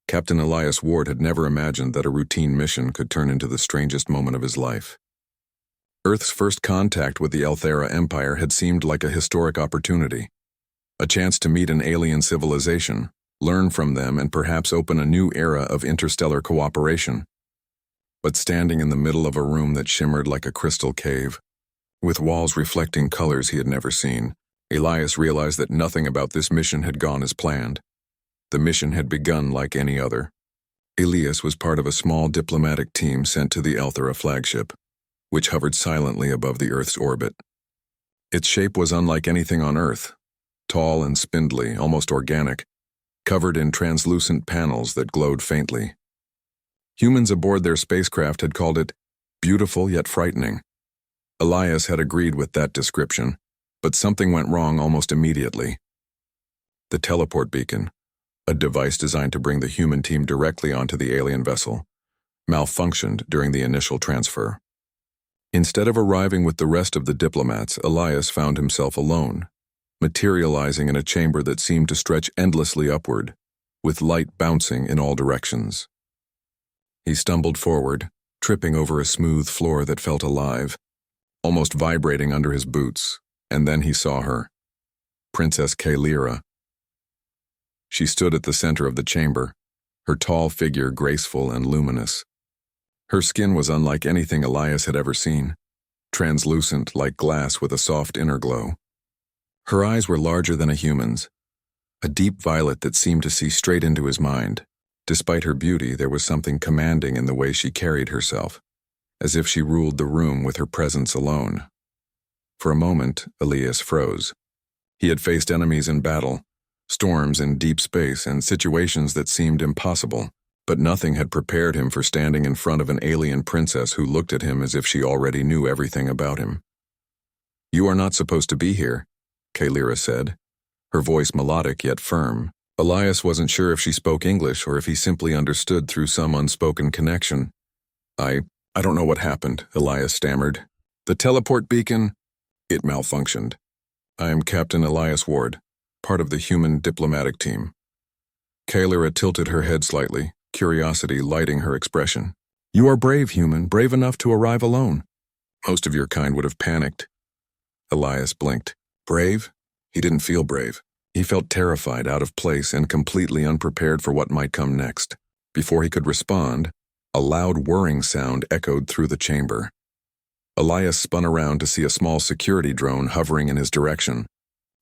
Captain Elias Ward had never imagined that a routine mission could turn into the strangest moment of his life. Earth's first contact with the Elthera Empire had seemed like a historic opportunity, a chance to meet an alien civilization, learn from them, and perhaps open a new era of interstellar cooperation. But standing in the middle of a room that shimmered like a crystal cave, with walls reflecting colors he had never seen, Elias realized that nothing about this mission had gone as planned. The mission had begun like any other. Elias was part of a small diplomatic team sent to the Elthera flagship, which hovered silently above the Earth's orbit. Its shape was unlike anything on Earth, tall and spindly, almost organic, covered in translucent panels that glowed faintly. Humans aboard their spacecraft had called it beautiful yet frightening. Elias had agreed with that description, but something went wrong almost immediately. The teleport beacon, a device designed to bring the human team directly onto the alien vessel, malfunctioned during the initial transfer. Instead of arriving with the rest of the diplomats, Elias found himself alone, materializing in a chamber that seemed to stretch endlessly upward, with light bouncing in all directions. He stumbled forward, tripping over a smooth floor that felt alive, almost vibrating under his boots, and then he saw her, Princess Kalyra. She stood at the center of the chamber, her tall figure graceful and luminous. Her skin was unlike anything Elias had ever seen, translucent like glass with a soft inner glow. Her eyes were larger than a human's, a deep violet that seemed to see straight into his mind. Despite her beauty, there was something commanding in the way she carried herself, as if she ruled the room with her presence alone. For a moment, Elias froze. He had faced enemies in battle, storms in deep space, and situations that seemed impossible, but nothing had prepared him for standing in front of an alien princess who looked at him as if she already knew everything about him. "You are not supposed to be here," Kalyra said, her voice melodic yet firm. Elias wasn't sure if she spoke English or if he simply understood through some unspoken connection. I don't know what happened," Elias stammered. "The teleport beacon, it malfunctioned. I am Captain Elias Ward, part of the human diplomatic team." Kalyra tilted her head slightly, curiosity lighting her expression. "You are brave, human, brave enough to arrive alone. Most of your kind would have panicked." Elias blinked. Brave? He didn't feel brave. He felt terrified, out of place, and completely unprepared for what might come next. Before he could respond, a loud whirring sound echoed through the chamber. Elias spun around to see a small security drone hovering in his direction.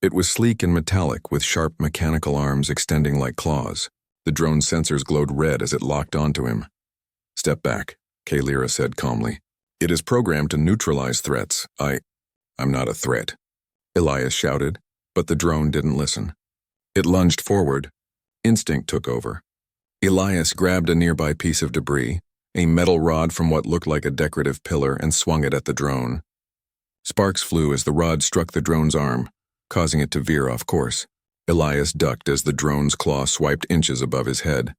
It was sleek and metallic, with sharp mechanical arms extending like claws. The drone's sensors glowed red as it locked onto him. "Step back," Kalyra said calmly. "It is programmed to neutralize threats. I'm not a threat," Elias shouted, but the drone didn't listen. It lunged forward. Instinct took over. Elias grabbed a nearby piece of debris, a metal rod from what looked like a decorative pillar, and swung it at the drone. Sparks flew as the rod struck the drone's arm, causing it to veer off course. Elias ducked as the drone's claw swiped inches above his head.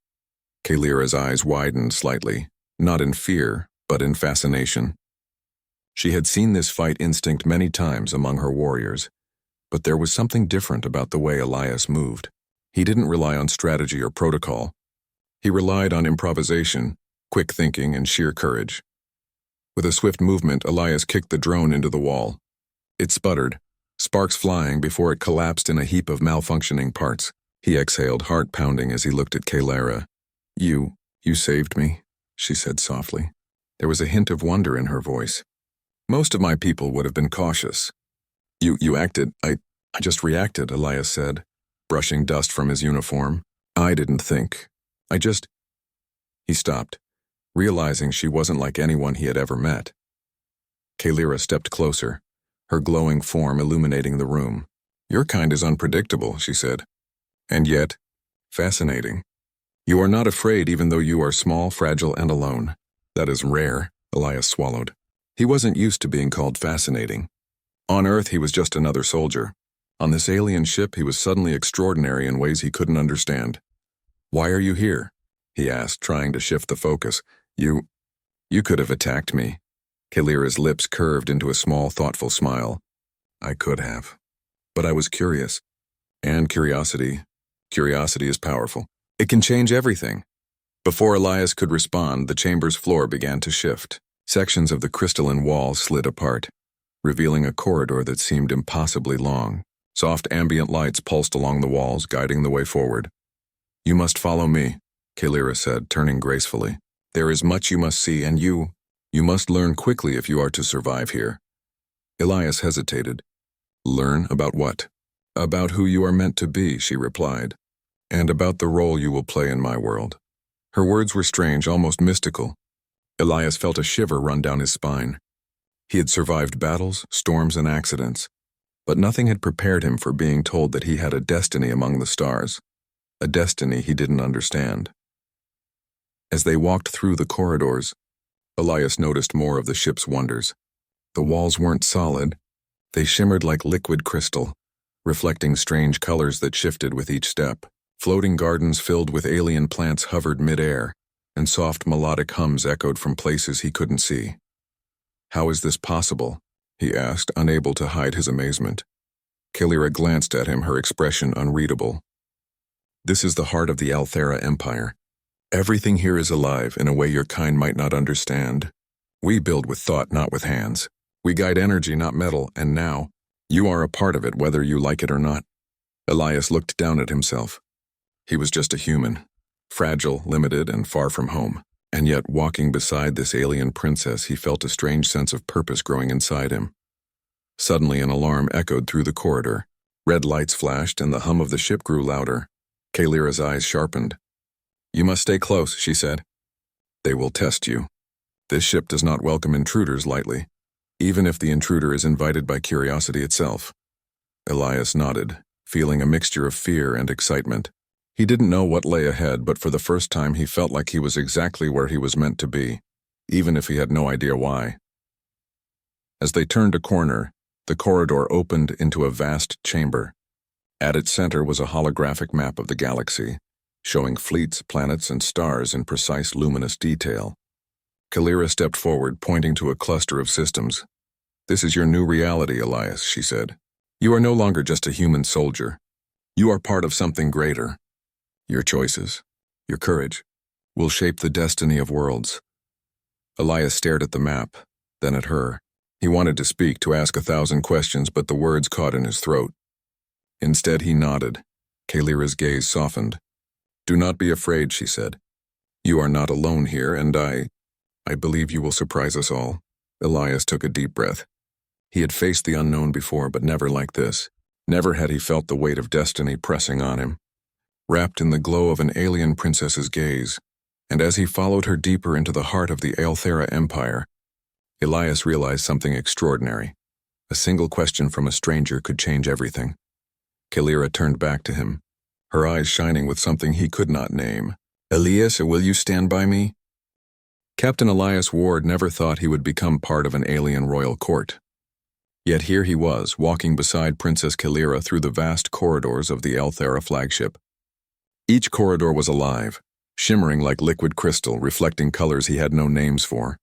Kalyra's eyes widened slightly, not in fear, but in fascination. She had seen this fight instinct many times among her warriors, but there was something different about the way Elias moved. He didn't rely on strategy or protocol. He relied on improvisation, quick thinking, and sheer courage. With a swift movement, Elias kicked the drone into the wall. It sputtered, sparks flying before it collapsed in a heap of malfunctioning parts. He exhaled, heart pounding, as he looked at Kalyra. You saved me," she said softly. There was a hint of wonder in her voice. "Most of my people would have been cautious. You acted. I just reacted," Elias said, brushing dust from his uniform. "I didn't think. He stopped, realizing she wasn't like anyone he had ever met. Kalyra stepped closer, her glowing form illuminating the room. "Your kind is unpredictable," she said. "And yet, fascinating. You are not afraid even though you are small, fragile, and alone. That is rare," Elias swallowed. He wasn't used to being called fascinating. On Earth, he was just another soldier. On this alien ship, he was suddenly extraordinary in ways he couldn't understand. "Why are you here?" he asked, trying to shift the focus. You could have attacked me." Kalyra's lips curved into a small, thoughtful smile. "I could have. But I was curious. And curiosity is powerful. It can change everything." Before Elias could respond, the chamber's floor began to shift. Sections of the crystalline wall slid apart, revealing a corridor that seemed impossibly long. Soft ambient lights pulsed along the walls, guiding the way forward. "You must follow me," Kalira said, turning gracefully. "There is much you must see, and you must learn quickly if you are to survive here." Elias hesitated. "Learn about what?" "About who you are meant to be," she replied, "and about the role you will play in my world." Her words were strange, almost mystical. Elias felt a shiver run down his spine. He had survived battles, storms, and accidents, but nothing had prepared him for being told that he had a destiny among the stars, a destiny he didn't understand. As they walked through the corridors, Elias noticed more of the ship's wonders. The walls weren't solid. They shimmered like liquid crystal, reflecting strange colors that shifted with each step. Floating gardens filled with alien plants hovered mid-air, and soft melodic hums echoed from places he couldn't see. "How is this possible?" he asked, unable to hide his amazement. Kalira glanced at him, her expression unreadable. "This is the heart of the Althera Empire. Everything here is alive in a way your kind might not understand. We build with thought, not with hands. We guide energy, not metal, and now, you are a part of it whether you like it or not." Elias looked down at himself. He was just a human, fragile, limited, and far from home. And yet, walking beside this alien princess, he felt a strange sense of purpose growing inside him. Suddenly, an alarm echoed through the corridor. Red lights flashed, and the hum of the ship grew louder. Kalira's eyes sharpened. "You must stay close," she said. "They will test you. This ship does not welcome intruders lightly, even if the intruder is invited by curiosity itself." Elias nodded, feeling a mixture of fear and excitement. He didn't know what lay ahead, but for the first time he felt like he was exactly where he was meant to be, even if he had no idea why. As they turned a corner, the corridor opened into a vast chamber. At its center was a holographic map of the galaxy, showing fleets, planets, and stars in precise luminous detail. Kalira stepped forward, pointing to a cluster of systems. "This is your new reality, Elias," she said. "You are no longer just a human soldier. You are part of something greater. Your choices, your courage, will shape the destiny of worlds." Elias stared at the map, then at her. He wanted to speak, to ask 1,000 questions, but the words caught in his throat. Instead, he nodded. Kalira's gaze softened. "Do not be afraid," she said. "You are not alone here, and I believe you will surprise us all." Elias took a deep breath. He had faced the unknown before, but never like this. Never had he felt the weight of destiny pressing on him. Wrapped in the glow of an alien princess's gaze, and as he followed her deeper into the heart of the Althera Empire, Elias realized something extraordinary. A single question from a stranger could change everything. Kalira turned back to him, her eyes shining with something he could not name. "Elias, will you stand by me?" Captain Elias Ward never thought he would become part of an alien royal court. Yet here he was, walking beside Princess Kalira through the vast corridors of the Althera flagship. Each corridor was alive, shimmering like liquid crystal, reflecting colors he had no names for.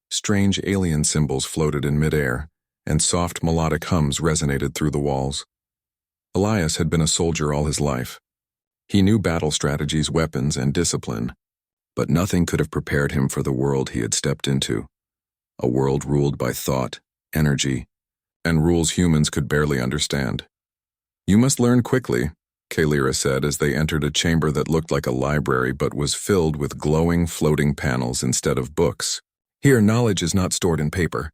Strange alien symbols floated in midair, and soft melodic hums resonated through the walls. Elias had been a soldier all his life. He knew battle strategies, weapons, and discipline, but nothing could have prepared him for the world he had stepped into. A world ruled by thought, energy, and rules humans could barely understand. "You must learn quickly," Kalira said as they entered a chamber that looked like a library but was filled with glowing, floating panels instead of books. "Here, knowledge is not stored in paper.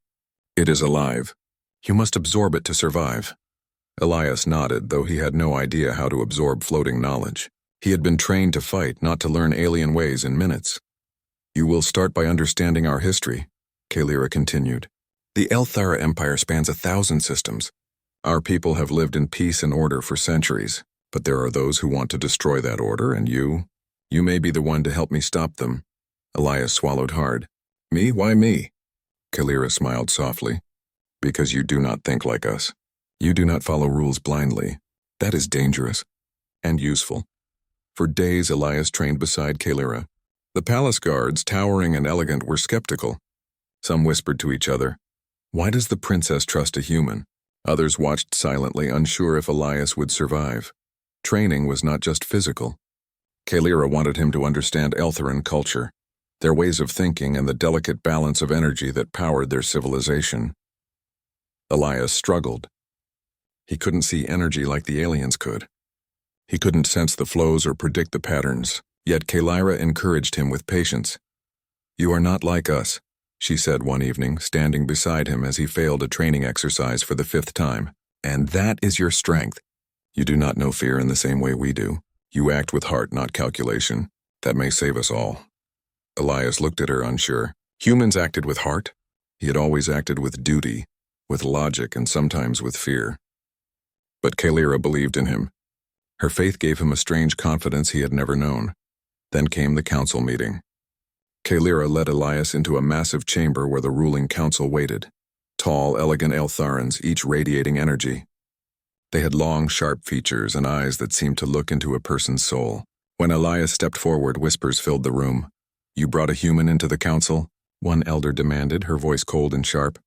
It is alive. You must absorb it to survive." Elias nodded, though he had no idea how to absorb floating knowledge. He had been trained to fight, not to learn alien ways in minutes. "You will start by understanding our history," Kalira continued. "The Althera Empire spans 1,000 systems. Our people have lived in peace and order for centuries. But there are those who want to destroy that order, and you may be the one to help me stop them." Elias swallowed hard. "Me? Why me?" Kalira smiled softly. "Because you do not think like us. You do not follow rules blindly. That is dangerous. And useful." For days, Elias trained beside Kalira. The palace guards, towering and elegant, were skeptical. Some whispered to each other, "Why does the princess trust a human?" Others watched silently, unsure if Elias would survive. Training was not just physical. Kalira wanted him to understand Eltheran culture, their ways of thinking and the delicate balance of energy that powered their civilization. Elias struggled. He couldn't see energy like the aliens could. He couldn't sense the flows or predict the patterns, yet Kalira encouraged him with patience. "You are not like us," she said one evening, standing beside him as he failed a training exercise for the 5th time. "And that is your strength. You do not know fear in the same way we do. You act with heart, not calculation. That may save us all." Elias looked at her unsure. Humans acted with heart? He had always acted with duty, with logic, and sometimes with fear. But Kalira believed in him. Her faith gave him a strange confidence he had never known. Then came the council meeting. Kalira led Elias into a massive chamber where the ruling council waited. Tall, elegant Eltharans, each radiating energy. They had long, sharp features and eyes that seemed to look into a person's soul. When Elias stepped forward, whispers filled the room. "You brought a human into the council?" one elder demanded, her voice cold and sharp.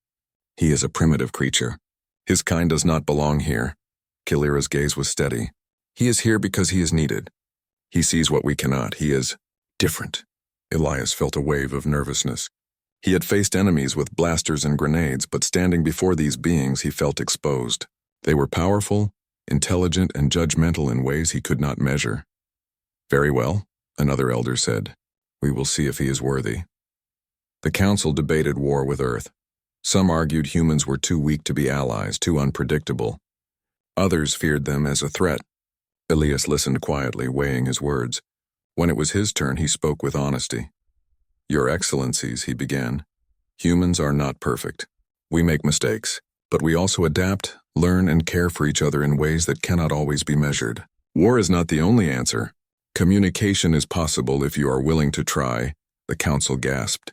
"He is a primitive creature. His kind does not belong here." Kalira's gaze was steady. "He is here because he is needed. He sees what we cannot. He is different." Elias felt a wave of nervousness. He had faced enemies with blasters and grenades, but standing before these beings he felt exposed. They were powerful, intelligent, and judgmental in ways he could not measure. "Very well," another elder said. "We will see if he is worthy." The council debated war with Earth. Some argued humans were too weak to be allies, too unpredictable. Others feared them as a threat. Elias listened quietly, weighing his words. When it was his turn, he spoke with honesty. "Your Excellencies," he began, "humans are not perfect. We make mistakes, but we also adapt, learn, and care for each other in ways that cannot always be measured. War is not the only answer. Communication is possible if you are willing to try," the council gasped.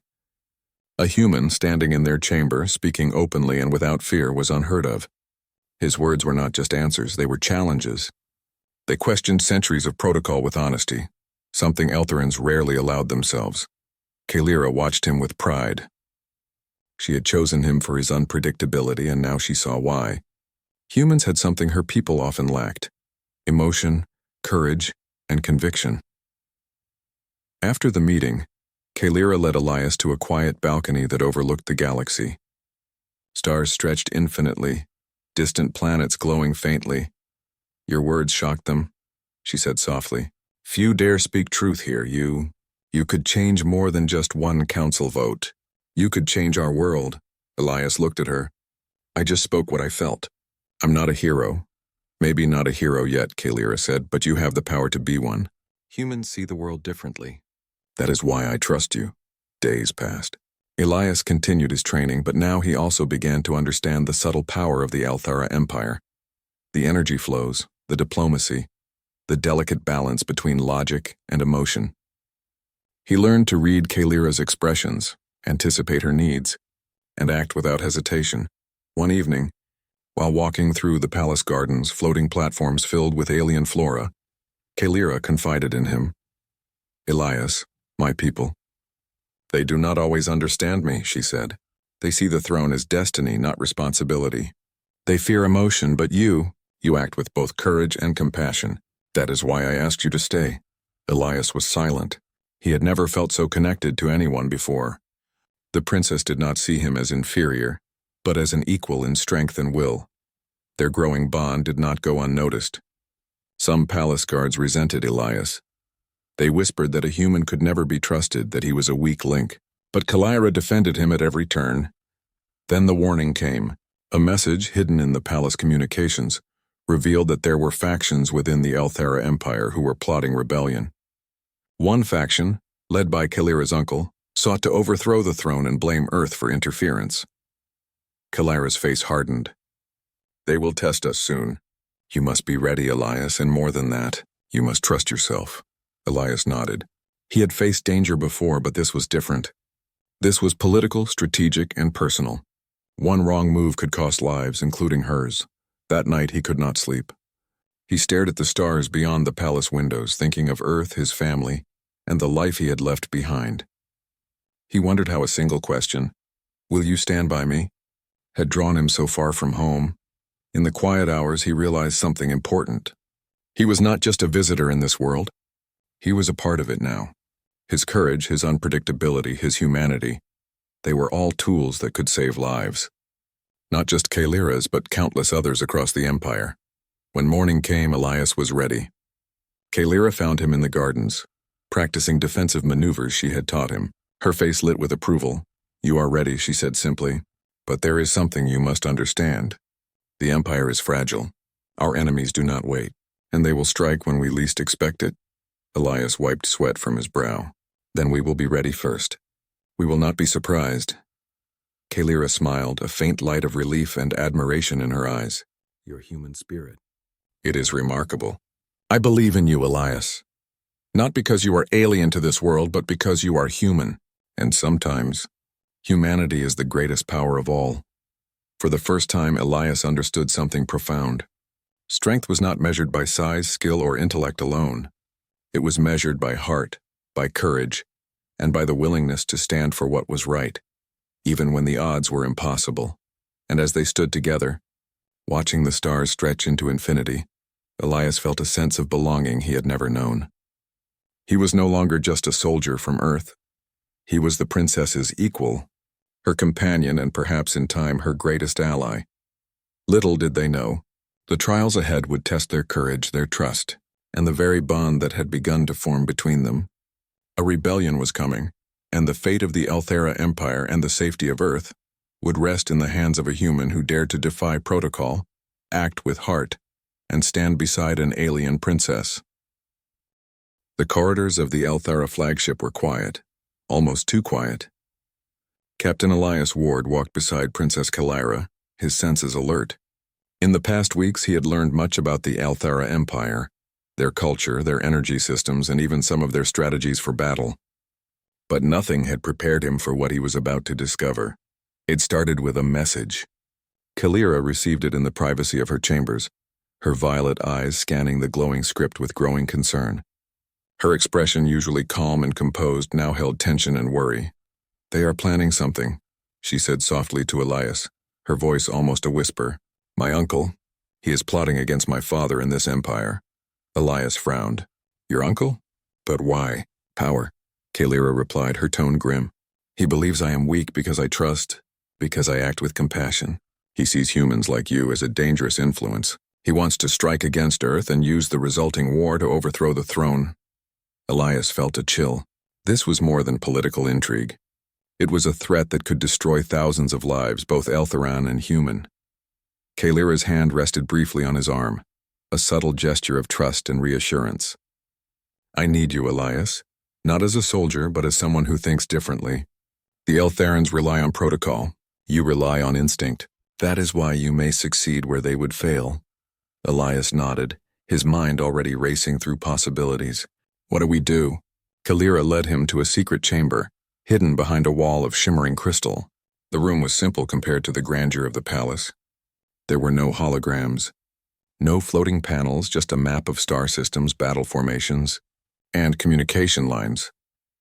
A human standing in their chamber, speaking openly and without fear, was unheard of. His words were not just answers, they were challenges. They questioned centuries of protocol with honesty, something Eltherans rarely allowed themselves. Kalira watched him with pride. She had chosen him for his unpredictability, and now she saw why. Humans had something her people often lacked: emotion, courage, and conviction. After the meeting, Kalira led Elias to a quiet balcony that overlooked the galaxy. Stars stretched infinitely, distant planets glowing faintly. "Your words shocked them," she said softly. "Few dare speak truth here. You could change more than just one council vote. You could change our world." Elias looked at her. "I just spoke what I felt. I'm not a hero. Maybe not a hero yet," Kalira said, "but you have the power to be one. Humans see the world differently. That is why I trust you." Days passed. Elias continued his training, but now he also began to understand the subtle power of the Althara Empire. The energy flows, the diplomacy, the delicate balance between logic and emotion. He learned to read Kalira's expressions, anticipate her needs, and act without hesitation. One evening, while walking through the palace gardens, floating platforms filled with alien flora, Kalira confided in him. "Elias, my people. They do not always understand me," she said. "They see the throne as destiny, not responsibility. They fear emotion, but you act with both courage and compassion. That is why I asked you to stay." Elias was silent. He had never felt so connected to anyone before. The princess did not see him as inferior, but as an equal in strength and will. Their growing bond did not go unnoticed. Some palace guards resented Elias. They whispered that a human could never be trusted, that he was a weak link. But Kalira defended him at every turn. Then the warning came. A message hidden in the palace communications revealed that there were factions within the Althara Empire who were plotting rebellion. One faction, led by Kalira's uncle, sought to overthrow the throne and blame Earth for interference. Kalira's face hardened. "They will test us soon. You must be ready, Elias, and more than that, you must trust yourself." Elias nodded. He had faced danger before, but this was different. This was political, strategic, and personal. One wrong move could cost lives, including hers. That night he could not sleep. He stared at the stars beyond the palace windows, thinking of Earth, his family, and the life he had left behind. He wondered how a single question, "Will you stand by me?" had drawn him so far from home. In the quiet hours he realized something important. He was not just a visitor in this world. He was a part of it now. His courage, his unpredictability, his humanity, they were all tools that could save lives. Not just Kalira's, but countless others across the Empire. When morning came, Elias was ready. Kalira found him in the gardens, practicing defensive maneuvers she had taught him. Her face lit with approval. "You are ready," she said simply. "But there is something you must understand. The Empire is fragile. Our enemies do not wait, and they will strike when we least expect it." Elias wiped sweat from his brow. "Then we will be ready first. We will not be surprised." Kalira smiled, a faint light of relief and admiration in her eyes. "Your human spirit. It is remarkable. I believe in you, Elias. Not because you are alien to this world, but because you are human. And sometimes, humanity is the greatest power of all." For the first time, Elias understood something profound. Strength was not measured by size, skill, or intellect alone. It was measured by heart, by courage, and by the willingness to stand for what was right, even when the odds were impossible. And as they stood together, watching the stars stretch into infinity, Elias felt a sense of belonging he had never known. He was no longer just a soldier from Earth. He was the princess's equal, her companion, and perhaps in time her greatest ally. Little did they know, the trials ahead would test their courage, their trust, and the very bond that had begun to form between them. A rebellion was coming, and the fate of the Elthera Empire and the safety of Earth would rest in the hands of a human who dared to defy protocol, act with heart, and stand beside an alien princess. The corridors of the Elthera flagship were quiet, almost too quiet. Captain Elias Ward walked beside Princess Kalira, his senses alert. In the past weeks he had learned much about the Elthera Empire, their culture, their energy systems, and even some of their strategies for battle. But nothing had prepared him for what he was about to discover. It started with a message. Kalira received it in the privacy of her chambers, her violet eyes scanning the glowing script with growing concern. Her expression, usually calm and composed, now held tension and worry. "They are planning something," she said softly to Elias, her voice almost a whisper. "My uncle, he is plotting against my father in this empire." Elias frowned. "Your uncle? But why?" "Power," Kalira replied, her tone grim. "He believes I am weak because I trust, because I act with compassion. He sees humans like you as a dangerous influence. He wants to strike against Earth and use the resulting war to overthrow the throne." Elias felt a chill. This was more than political intrigue. It was a threat that could destroy thousands of lives, both Eltheran and human. Kalira's hand rested briefly on his arm, a subtle gesture of trust and reassurance. "I need you, Elias. Not as a soldier, but as someone who thinks differently. The Eltherans rely on protocol. You rely on instinct. That is why you may succeed where they would fail." Elias nodded, his mind already racing through possibilities. "What do we do?" Kalira led him to a secret chamber, hidden behind a wall of shimmering crystal. The room was simple compared to the grandeur of the palace. There were no holograms, no floating panels, just a map of star systems, battle formations, and communication lines.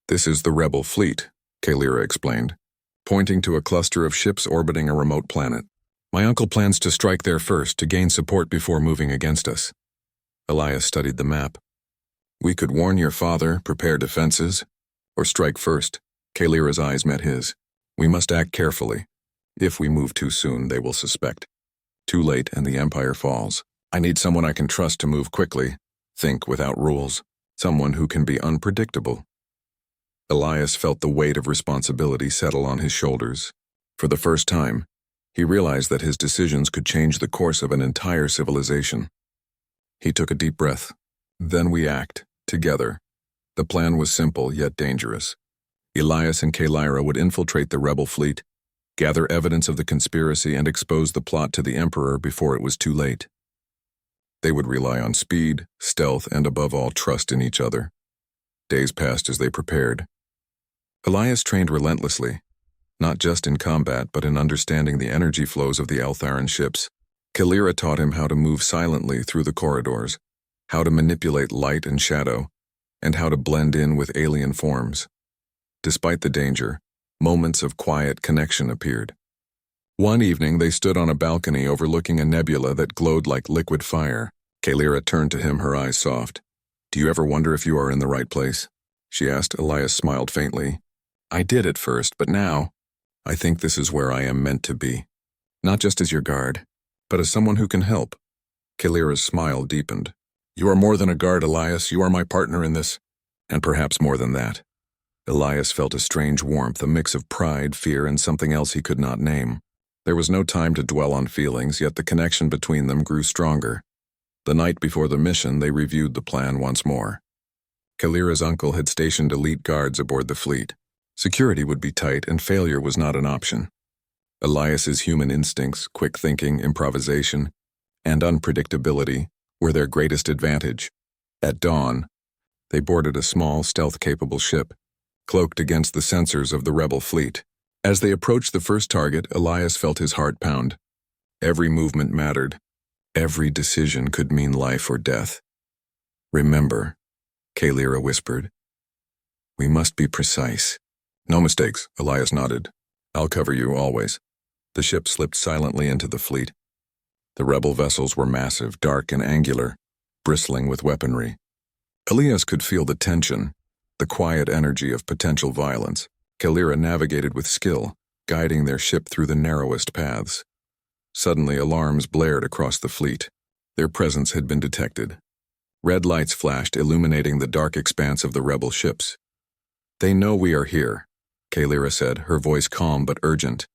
"This is the rebel fleet," Kalira explained, pointing to a cluster of ships orbiting a remote planet. "My uncle plans to strike there first to gain support before moving against us." Elias studied the map. "We could warn your father, prepare defenses, or strike first." Kalira's eyes met his. "We must act carefully. If we move too soon, they will suspect. Too late, and the Empire falls. I need someone I can trust to move quickly, think without rules, someone who can be unpredictable." Elias felt the weight of responsibility settle on his shoulders. For the first time, he realized that his decisions could change the course of an entire civilization. He took a deep breath. "Then we act, together." The plan was simple yet dangerous. Elias and Kalira would infiltrate the rebel fleet, gather evidence of the conspiracy, and expose the plot to the Emperor before it was too late. They would rely on speed, stealth, and above all, trust in each other. Days passed as they prepared. Elias trained relentlessly, not just in combat but in understanding the energy flows of the Eltharan ships. Kalira taught him how to move silently through the corridors, how to manipulate light and shadow, and how to blend in with alien forms. Despite the danger, moments of quiet connection appeared. One evening they stood on a balcony overlooking a nebula that glowed like liquid fire. Kalira turned to him, her eyes soft. Do you ever wonder if you are in the right place? She asked. Elias smiled faintly. I did at first, but now, I think this is where I am meant to be. Not just as your guard, but as someone who can help. Kalira's smile deepened. You are more than a guard, Elias. You are my partner in this. And perhaps more than that. Elias felt a strange warmth, a mix of pride, fear, and something else he could not name. There was no time to dwell on feelings, yet the connection between them grew stronger. The night before the mission, they reviewed the plan once more. Kalira's uncle had stationed elite guards aboard the fleet. Security would be tight, and failure was not an option. Elias's human instincts, quick thinking, improvisation, and unpredictability were their greatest advantage. At dawn, they boarded a small, stealth-capable ship, cloaked against the sensors of the rebel fleet. As they approached the first target, Elias felt his heart pound. Every movement mattered. Every decision could mean life or death. Remember, Kalira whispered. We must be precise. No mistakes, Elias nodded. I'll cover you always. The ship slipped silently into the fleet. The rebel vessels were massive, dark and angular, bristling with weaponry. Elias could feel the tension, the quiet energy of potential violence. Kalira navigated with skill, guiding their ship through the narrowest paths. Suddenly, alarms blared across the fleet. Their presence had been detected. Red lights flashed, illuminating the dark expanse of the rebel ships. They know we are here, Kalira said, her voice calm but urgent.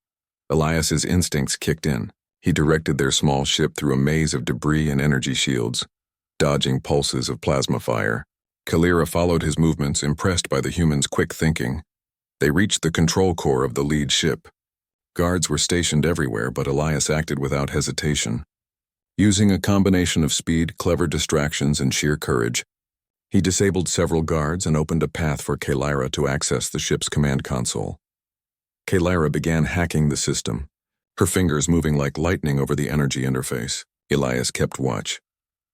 Elias's instincts kicked in. He directed their small ship through a maze of debris and energy shields, dodging pulses of plasma fire. Kalira followed his movements, impressed by the humans' quick thinking. They reached the control core of the lead ship. Guards were stationed everywhere, but Elias acted without hesitation. Using a combination of speed, clever distractions, and sheer courage, he disabled several guards and opened a path for Kalira to access the ship's command console. Kalira began hacking the system, her fingers moving like lightning over the energy interface. Elias kept watch,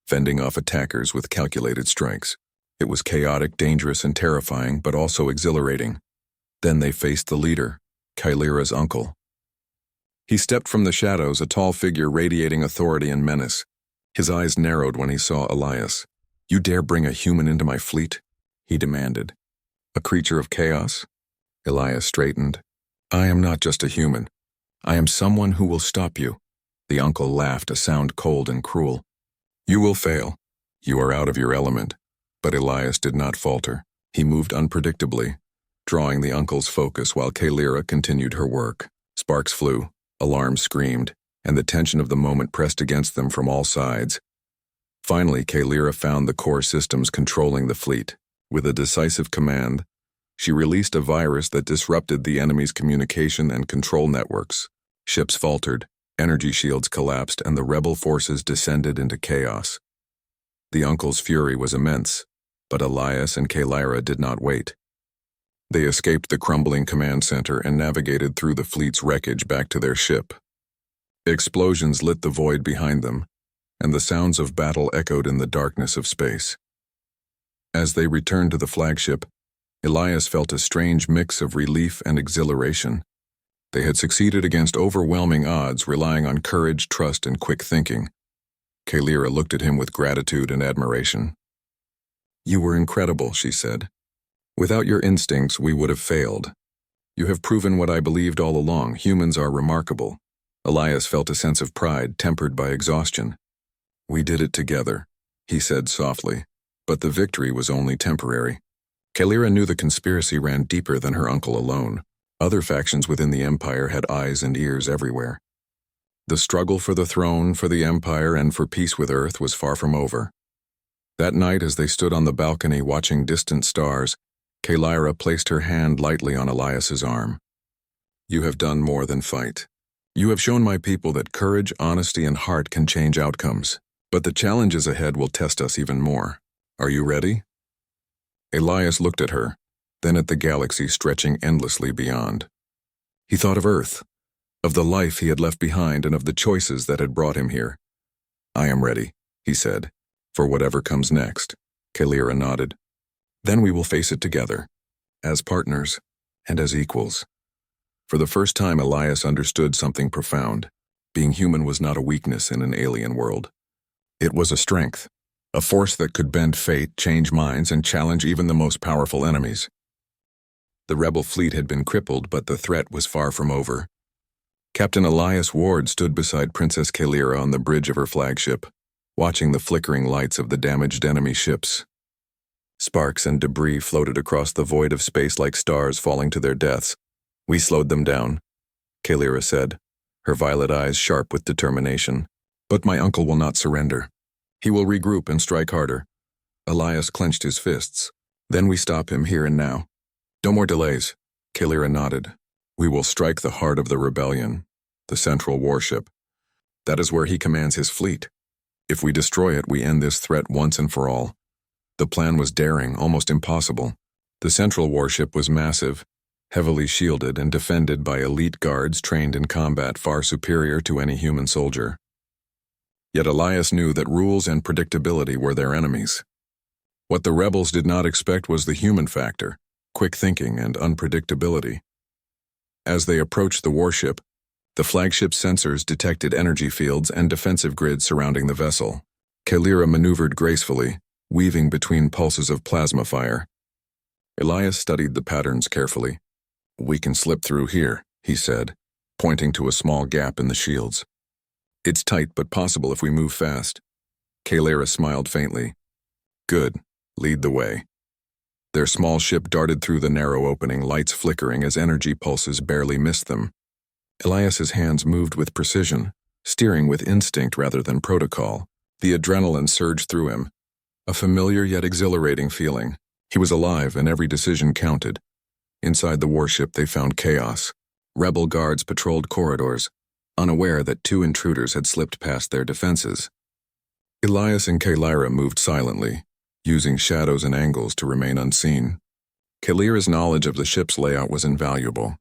fending off attackers with calculated strikes. It was chaotic, dangerous, and terrifying, but also exhilarating. Then they faced the leader, Kalira's uncle. He stepped from the shadows, a tall figure radiating authority and menace. His eyes narrowed when he saw Elias. You dare bring a human into my fleet? He demanded. A creature of chaos? Elias straightened. I am not just a human. I am someone who will stop you. The uncle laughed, a sound cold and cruel. You will fail. You are out of your element. But Elias did not falter. He moved unpredictably, drawing the uncle's focus while Kalira continued her work. Sparks flew, alarms screamed, and the tension of the moment pressed against them from all sides. Finally, Kalira found the core systems controlling the fleet. With a decisive command, she released a virus that disrupted the enemy's communication and control networks. Ships faltered, energy shields collapsed, and the rebel forces descended into chaos. The uncle's fury was immense, but Elias and Kalira did not wait. They escaped the crumbling command center and navigated through the fleet's wreckage back to their ship. Explosions lit the void behind them, and the sounds of battle echoed in the darkness of space. As they returned to the flagship, Elias felt a strange mix of relief and exhilaration. They had succeeded against overwhelming odds, relying on courage, trust, and quick thinking. Kalira looked at him with gratitude and admiration. You were incredible, she said. Without your instincts, we would have failed. You have proven what I believed all along. Humans are remarkable. Elias felt a sense of pride, tempered by exhaustion. We did it together, he said softly, but the victory was only temporary. Kalira knew the conspiracy ran deeper than her uncle alone. Other factions within the Empire had eyes and ears everywhere. The struggle for the throne, for the Empire, and for peace with Earth was far from over. That night, as they stood on the balcony watching distant stars, Kalira placed her hand lightly on Elias's arm. You have done more than fight. You have shown my people that courage, honesty, and heart can change outcomes. But the challenges ahead will test us even more. Are you ready? Elias looked at her, then at the galaxy stretching endlessly beyond. He thought of Earth, of the life he had left behind, and of the choices that had brought him here. I am ready, he said, for whatever comes next. Kalira nodded. Then we will face it together, as partners and as equals. For the first time, Elias understood something profound. Being human was not a weakness in an alien world. It was a strength. A force that could bend fate, change minds, and challenge even the most powerful enemies. The rebel fleet had been crippled, but the threat was far from over. Captain Elias Ward stood beside Princess Kalira on the bridge of her flagship, watching the flickering lights of the damaged enemy ships. Sparks and debris floated across the void of space like stars falling to their deaths. "We slowed them down," Kalira said, her violet eyes sharp with determination. "But my uncle will not surrender. He will regroup and strike harder." Elias clenched his fists. "Then we stop him here and now. No more delays." Kalira nodded. "We will strike the heart of the rebellion, the central warship. That is where he commands his fleet. If we destroy it, we end this threat once and for all." The plan was daring, almost impossible. The central warship was massive, heavily shielded and defended by elite guards trained in combat far superior to any human soldier. Yet Elias knew that rules and predictability were their enemies. What the rebels did not expect was the human factor, quick thinking and unpredictability. As they approached the warship, the flagship's sensors detected energy fields and defensive grids surrounding the vessel. Kalira maneuvered gracefully, weaving between pulses of plasma fire. Elias studied the patterns carefully. "We can slip through here," he said, pointing to a small gap in the shields. "It's tight but possible if we move fast." Kalira smiled faintly. "Good. Lead the way." Their small ship darted through the narrow opening, lights flickering as energy pulses barely missed them. Elias's hands moved with precision, steering with instinct rather than protocol. The adrenaline surged through him, a familiar yet exhilarating feeling. He was alive and every decision counted. Inside the warship they found chaos. Rebel guards patrolled corridors, unaware that 2 intruders had slipped past their defenses. Elias and Kalira moved silently, using shadows and angles to remain unseen. Kalira's knowledge of the ship's layout was invaluable,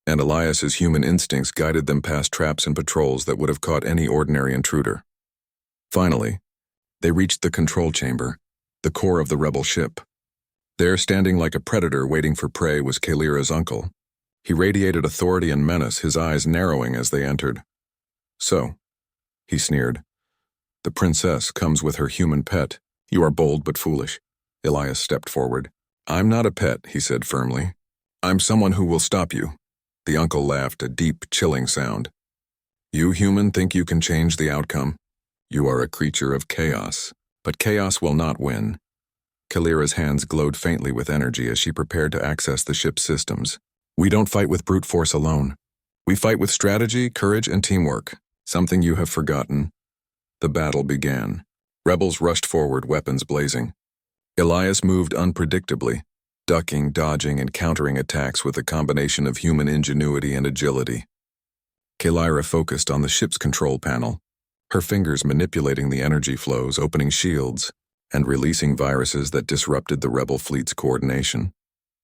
and Elias's human instincts guided them past traps and patrols that would have caught any ordinary intruder. Finally, they reached the control chamber, the core of the rebel ship. There, standing like a predator waiting for prey, was Kalira's uncle. He radiated authority and menace, his eyes narrowing as they entered. "So," he sneered, "the princess comes with her human pet. You are bold but foolish." Elias stepped forward. "I'm not a pet," he said firmly. "I'm someone who will stop you." The uncle laughed, a deep, chilling sound. "You human think you can change the outcome? You are a creature of chaos, but chaos will not win." Kalira's hands glowed faintly with energy as she prepared to access the ship's systems. "We don't fight with brute force alone. We fight with strategy, courage, and teamwork, something you have forgotten." The battle began. Rebels rushed forward, weapons blazing. Elias moved unpredictably, ducking, dodging, and countering attacks with a combination of human ingenuity and agility. Kalira focused on the ship's control panel, her fingers manipulating the energy flows, opening shields, and releasing viruses that disrupted the rebel fleet's coordination.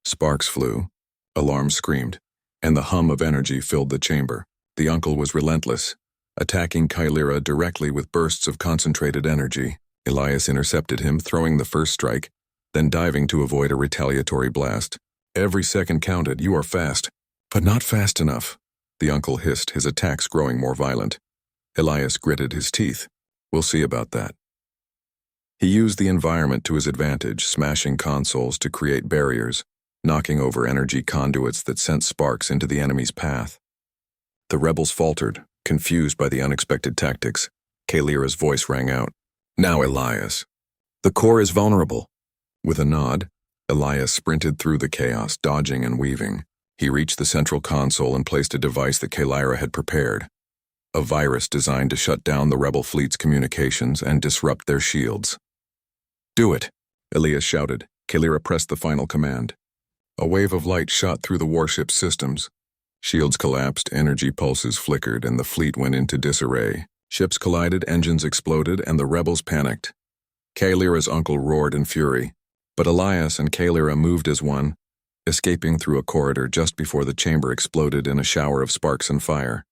Sparks flew, alarms screamed, and the hum of energy filled the chamber. The uncle was relentless, attacking Kalira directly with bursts of concentrated energy. Elias intercepted him, throwing the first strike, then diving to avoid a retaliatory blast. "Every second counted. You are fast, but not fast enough," the uncle hissed, his attacks growing more violent. Elias gritted his teeth. "We'll see about that." He used the environment to his advantage, smashing consoles to create barriers, knocking over energy conduits that sent sparks into the enemy's path. The rebels faltered, confused by the unexpected tactics. Kalira's voice rang out. "Now, Elias. The core is vulnerable." With a nod, Elias sprinted through the chaos, dodging and weaving. He reached the central console and placed a device that Kalira had prepared. A virus designed to shut down the rebel fleet's communications and disrupt their shields. "Do it," Elias shouted. Kalira pressed the final command. A wave of light shot through the warship's systems. Shields collapsed, energy pulses flickered, and the fleet went into disarray. Ships collided, engines exploded, and the rebels panicked. Kalira's uncle roared in fury, but Elias and Kalira moved as one, escaping through a corridor just before the chamber exploded in a shower of sparks and fire.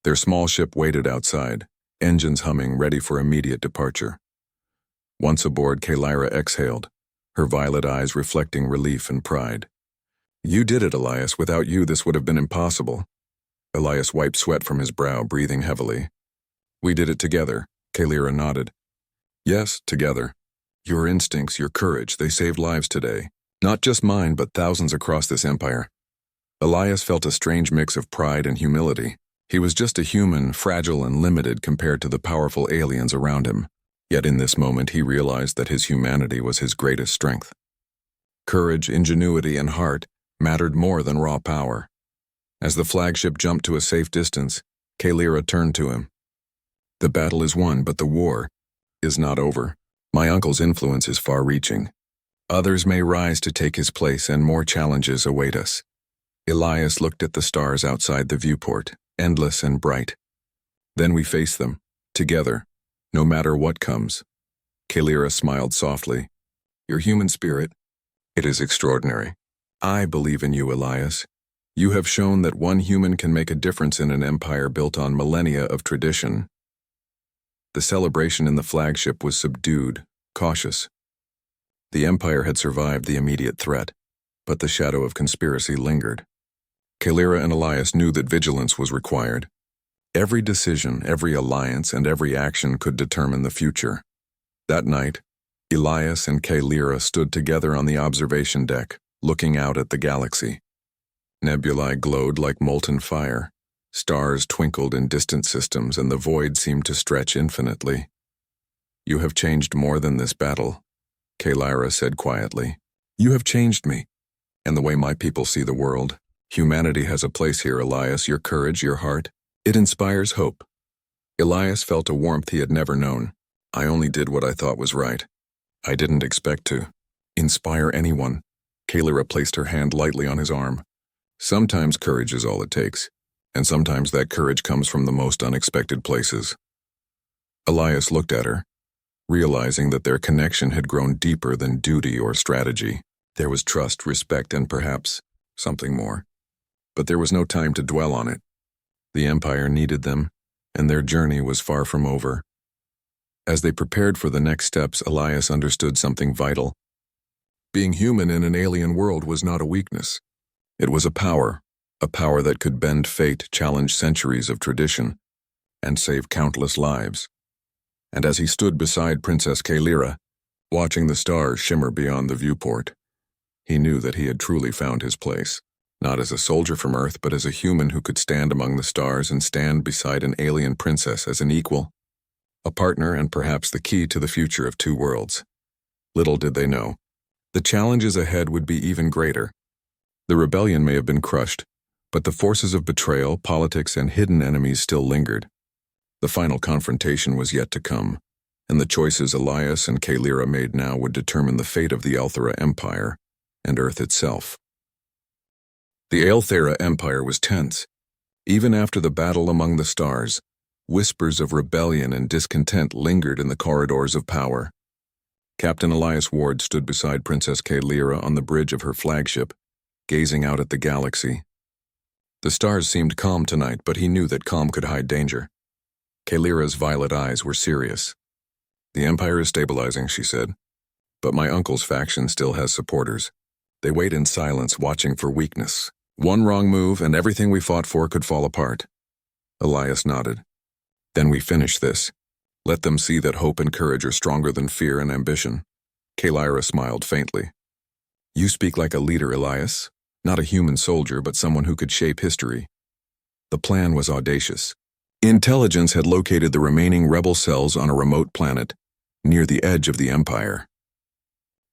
Their small ship waited outside, engines humming, ready for immediate departure. Once aboard, Kalira exhaled, her violet eyes reflecting relief and pride. "You did it, Elias. Without you, this would have been impossible." Elias wiped sweat from his brow, breathing heavily. "We did it together," Kalira nodded. Yes, together. Your instincts, your courage, they saved lives today. Not just mine, but thousands across this empire. Elias felt a strange mix of pride and humility. He was just a human, fragile and limited compared to the powerful aliens around him. Yet in this moment he realized that his humanity was his greatest strength. Courage, ingenuity, and heart mattered more than raw power. As the flagship jumped to a safe distance, Kalira turned to him. The battle is won, but the war is not over. My uncle's influence is far-reaching. Others may rise to take his place, and more challenges await us. Elias looked at the stars outside the viewport, endless and bright. Then we face them, together, no matter what comes. Kalira smiled softly. Your human spirit, it is extraordinary. I believe in you, Elias. You have shown that one human can make a difference in an empire built on millennia of tradition. The celebration in the flagship was subdued, cautious. The empire had survived the immediate threat, but the shadow of conspiracy lingered. Kalira and Elias knew that vigilance was required. Every decision, every alliance, and every action could determine the future. That night, Elias and Kalira stood together on the observation deck, looking out at the galaxy. Nebulae glowed like molten fire. Stars twinkled in distant systems, and the void seemed to stretch infinitely. You have changed more than this battle, Kalira said quietly. You have changed me, and the way my people see the world. Humanity has a place here, Elias. Your courage, your heart, it inspires hope. Elias felt a warmth he had never known. I only did what I thought was right. I didn't expect to inspire anyone. Kalira placed her hand lightly on his arm. Sometimes courage is all it takes, and sometimes that courage comes from the most unexpected places. Elias looked at her, realizing that their connection had grown deeper than duty or strategy. There was trust, respect, and perhaps something more. But there was no time to dwell on it. The Empire needed them, and their journey was far from over. As they prepared for the next steps, Elias understood something vital. Being human in an alien world was not a weakness. It was a power that could bend fate, challenge centuries of tradition, and save countless lives. And as he stood beside Princess Kalira, watching the stars shimmer beyond the viewport, he knew that he had truly found his place, not as a soldier from Earth, but as a human who could stand among the stars and stand beside an alien princess as an equal, a partner, and perhaps the key to the future of two worlds. Little did they know, the challenges ahead would be even greater. The rebellion may have been crushed, but the forces of betrayal, politics, and hidden enemies still lingered. The final confrontation was yet to come, and the choices Elias and Kalira made now would determine the fate of the Althera Empire and Earth itself. The Althera Empire was tense. Even after the battle among the stars, whispers of rebellion and discontent lingered in the corridors of power. Captain Elias Ward stood beside Princess Kalira on the bridge of her flagship, gazing out at the galaxy. The stars seemed calm tonight, but he knew that calm could hide danger. Kalira's violet eyes were serious. The Empire is stabilizing, she said, but my uncle's faction still has supporters. They wait in silence, watching for weakness. One wrong move, and everything we fought for could fall apart. Elias nodded. Then we finish this. Let them see that hope and courage are stronger than fear and ambition. Kalira smiled faintly. You speak like a leader, Elias. Not a human soldier, but someone who could shape history. The plan was audacious. Intelligence had located the remaining rebel cells on a remote planet, near the edge of the Empire.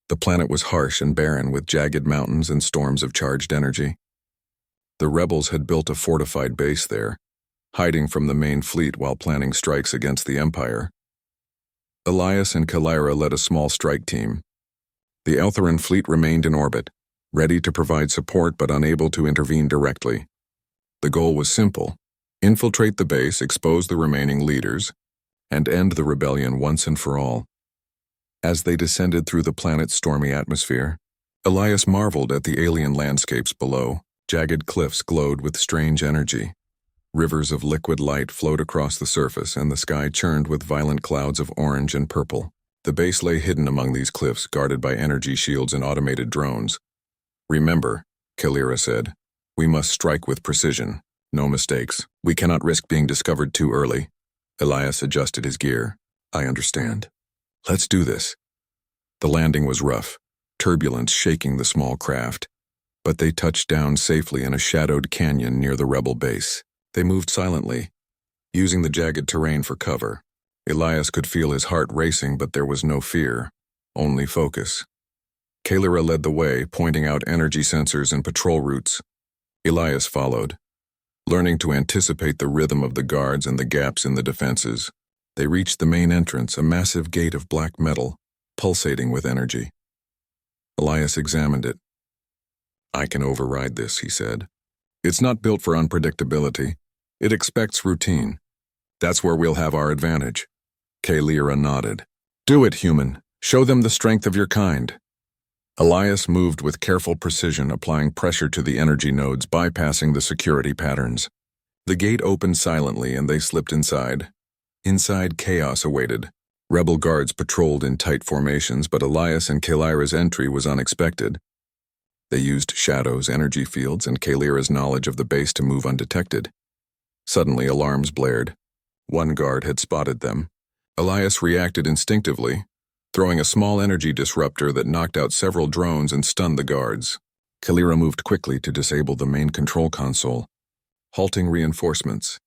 The planet was harsh and barren, with jagged mountains and storms of charged energy. The rebels had built a fortified base there, hiding from the main fleet while planning strikes against the Empire. Elias and Kalira led a small strike team. The Altheran fleet remained in orbit, ready to provide support but unable to intervene directly. The goal was simple: infiltrate the base, expose the remaining leaders, and end the rebellion once and for all. As they descended through the planet's stormy atmosphere, Elias marveled at the alien landscapes below. Jagged cliffs glowed with strange energy. Rivers of liquid light flowed across the surface, and the sky churned with violent clouds of orange and purple. The base lay hidden among these cliffs, guarded by energy shields and automated drones. Remember, Kalira said, we must strike with precision. No mistakes. We cannot risk being discovered too early. Elias adjusted his gear. I understand. Let's do this. The landing was rough, turbulence shaking the small craft, but they touched down safely in a shadowed canyon near the rebel base. They moved silently, using the jagged terrain for cover. Elias could feel his heart racing, but there was no fear, only focus. Kalira led the way, pointing out energy sensors and patrol routes. Elias followed, learning to anticipate the rhythm of the guards and the gaps in the defenses. They reached the main entrance, a massive gate of black metal, pulsating with energy. Elias examined it. "I can override this," he said. "It's not built for unpredictability. It expects routine. That's where we'll have our advantage." Kalira nodded. "Do it, human. Show them the strength of your kind." Elias moved with careful precision, applying pressure to the energy nodes, bypassing the security patterns. The gate opened silently and they slipped inside. Inside, chaos awaited. Rebel guards patrolled in tight formations, but Elias and Kalira's entry was unexpected. They used shadows, energy fields, and Kalira's knowledge of the base to move undetected. Suddenly, alarms blared. One guard had spotted them. Elias reacted instinctively, throwing a small energy disruptor that knocked out several drones and stunned the guards. Kalira moved quickly to disable the main control console, halting reinforcements.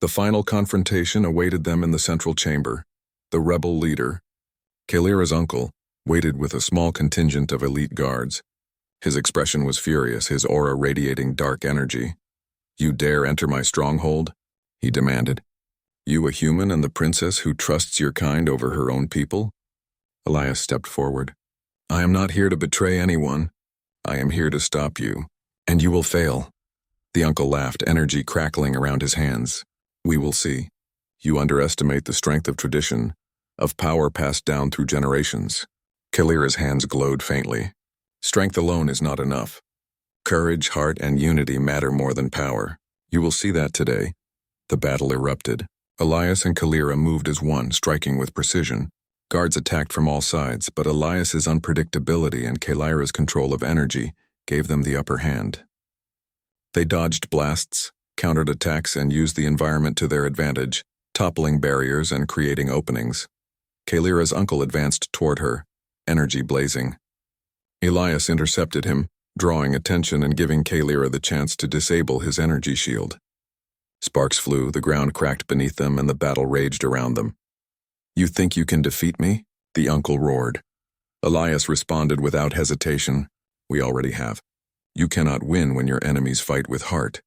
The final confrontation awaited them in the central chamber. The rebel leader, Kalira's uncle, waited with a small contingent of elite guards. His expression was furious, his aura radiating dark energy. "You dare enter my stronghold?" he demanded. "You, a human and the princess who trusts your kind over her own people?" Elias stepped forward. "I am not here to betray anyone. I am here to stop you, and you will fail." The uncle laughed, energy crackling around his hands. "We will see. You underestimate the strength of tradition, of power passed down through generations." Kalira's hands glowed faintly. "Strength alone is not enough. Courage, heart, and unity matter more than power. You will see that today." The battle erupted. Elias and Kalira moved as one, striking with precision. Guards attacked from all sides, but Elias's unpredictability and Kalira's control of energy gave them the upper hand. They dodged blasts, countered attacks, and used the environment to their advantage, toppling barriers and creating openings. Kalira's uncle advanced toward her, energy blazing. Elias intercepted him, drawing attention and giving Kalira the chance to disable his energy shield. Sparks flew, the ground cracked beneath them, and the battle raged around them. "You think you can defeat me?" the uncle roared. Elias responded without hesitation. "We already have. You cannot win when your enemies fight with heart."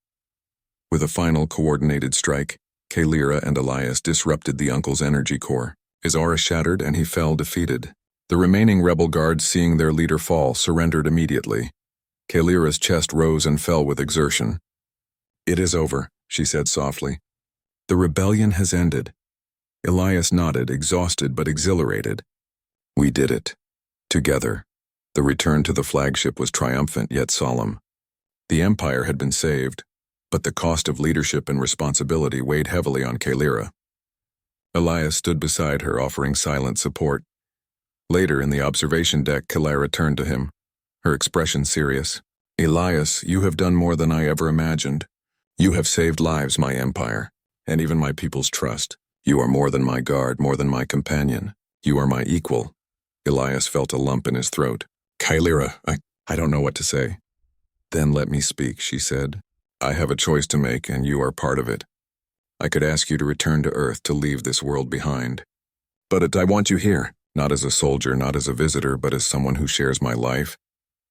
With a final coordinated strike, Kalira and Elias disrupted the uncle's energy core. His aura shattered and he fell defeated. The remaining rebel guards, seeing their leader fall, surrendered immediately. Kalira's chest rose and fell with exertion. "It is over," she said softly. "The rebellion has ended." Elias nodded, exhausted but exhilarated. "We did it. Together." The return to the flagship was triumphant yet solemn. The Empire had been saved, but the cost of leadership and responsibility weighed heavily on Kalira. Elias stood beside her, offering silent support. Later, in the observation deck, Kalira turned to him, her expression serious. "Elias, you have done more than I ever imagined. You have saved lives, my Empire, and even my people's trust. You are more than my guard, more than my companion. You are my equal." Elias felt a lump in his throat. "Kalira, I don't know what to say." "Then let me speak," she said. "I have a choice to make, and you are part of it. I could ask you to return to Earth, to leave this world behind. But I want you here, not as a soldier, not as a visitor, but as someone who shares my life,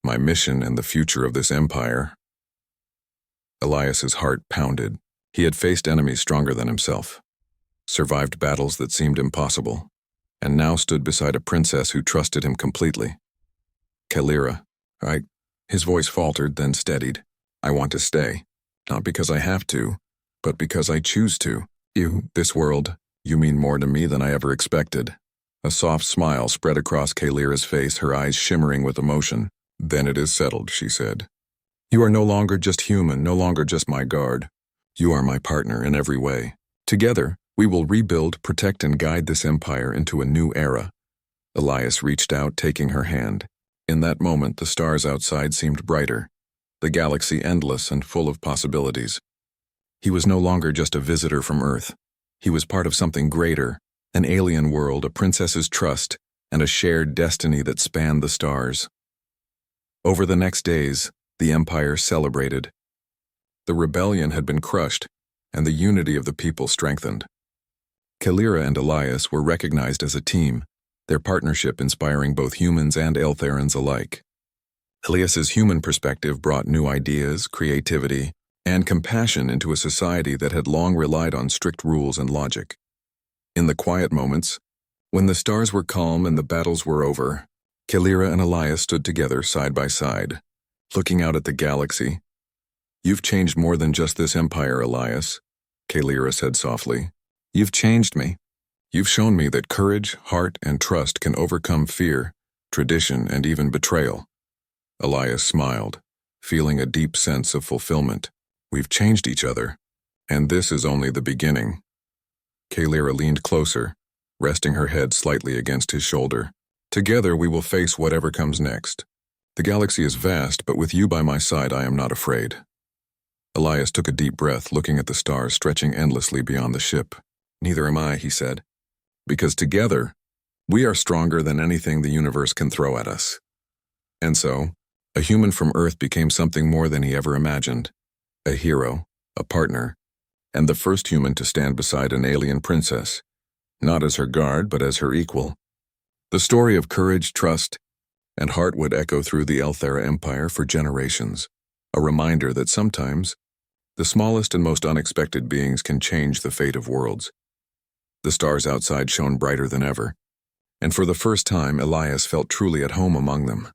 my mission, and the future of this empire." Elias's heart pounded. He had faced enemies stronger than himself, survived battles that seemed impossible, and now stood beside a princess who trusted him completely. "Kalira, his voice faltered, then steadied. "I want to stay, not because I have to, but because I choose to. This world, you mean more to me than I ever expected." A soft smile spread across Kalira's face, her eyes shimmering with emotion. "Then it is settled," she said. "You are no longer just human, no longer just my guard. You are my partner in every way. Together, we will rebuild, protect, and guide this empire into a new era." Elias reached out, taking her hand. In that moment, the stars outside seemed brighter, the galaxy endless and full of possibilities. He was no longer just a visitor from Earth. He was part of something greater, An alien world, a princess's trust, and a shared destiny that spanned the stars. Over the next days, the Empire celebrated. The rebellion had been crushed, and the unity of the people strengthened. Kalira and Elias were recognized as a team, their partnership inspiring both humans and Eltherans alike. Elias's human perspective brought new ideas, creativity, and compassion into a society that had long relied on strict rules and logic. In the quiet moments, when the stars were calm and the battles were over, Kalira and Elias stood together side by side, looking out at the galaxy. "You've changed more than just this empire, Elias," Kalira said softly. "You've changed me. You've shown me that courage, heart, and trust can overcome fear, tradition, and even betrayal." Elias smiled, feeling a deep sense of fulfillment. "We've changed each other, and this is only the beginning." Kalira leaned closer, resting her head slightly against his shoulder. "Together we will face whatever comes next. The galaxy is vast, but with you by my side I am not afraid." Elias took a deep breath, looking at the stars stretching endlessly beyond the ship. "Neither am I," he said, "because together we are stronger than anything the universe can throw at us." And so, a human from Earth became something more than he ever imagined. A hero, a partner, and the first human to stand beside an alien princess, not as her guard but as her equal. The story of courage, trust, and heart would echo through the Elthera Empire for generations, a reminder that sometimes the smallest and most unexpected beings can change the fate of worlds. The stars outside shone brighter than ever, and for the first time Elias felt truly at home among them.